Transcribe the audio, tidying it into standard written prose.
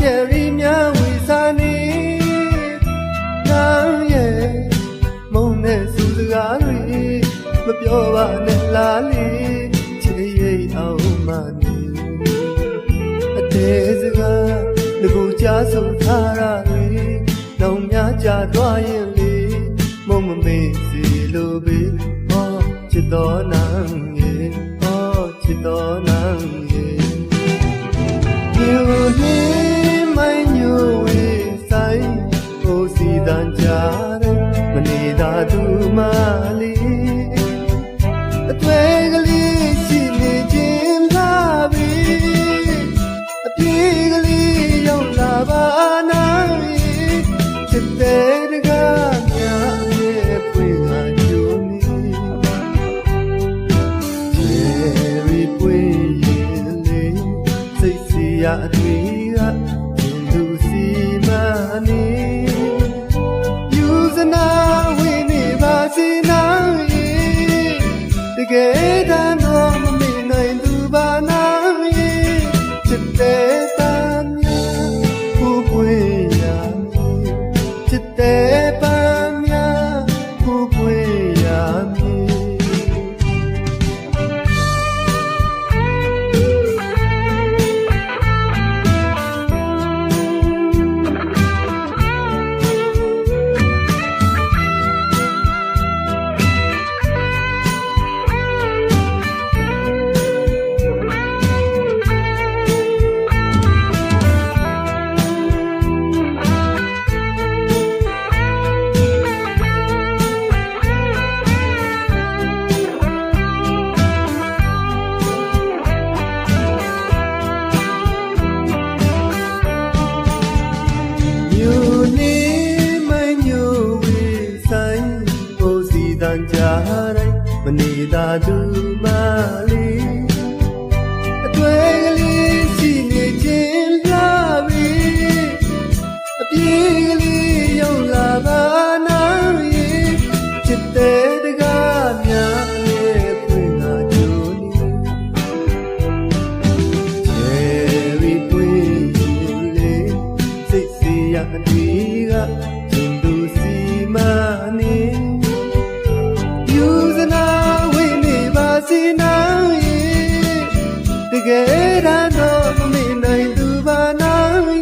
cherry များဝေစားနေနာရဲ့မုံနဲ့စူစကားတွေမပြောပါနဲ့လားလေချစ်ရိတ်အောင်မနေအတဲစကားငကိုကြားဆုံးထားရတွေနောင်များကြသွားရင်လေမုံမမေ့စီလိုပဲဟောချစ်တော်နန်းရဲ့ဟောချစ်တော်နန်းရဲ့မြို့နေမိုင်းညိုဝေးဆိုင်ဟိုစီတန်ကြတယ်မနေတာသူမလေးအတွေ့ကလေးရှိနေခြင်းလာပြီအပြေးကလေးရောက်လာပါနိုင်ချစ်တဲ့တကားများရဲ့ပွင့်လာကြုံနေချယ်ရီပွင့်ရင်လေစိတ်စီရအတွေ့ကလူစီမနေယူစနာဝိနေပါစီနိုင်တကယ်တမ်းတော့မမေ့နိုင်သူပါနိုင်ချစ်တဲ့တမ်းများကိုပွင့်ရချစ်တဲ့ပန်းများကိုပွင့်ရမည်တန်ကြတိုင်းမနေတာသူမလေးအတွေ့ကလေးရှိနေခြင်းလာပြီအပြေးကလေးရောက်လာပါနိုင်ချစ်တဲ့တကားများရဲ့ဖွင့်လာကြုံနေချယ်ရီပွင့်လေစိတ်စီရအတွေ့ကချင်းသူစီမနေတကယ်တော့မမေ့နိုင်သူပါနိုင်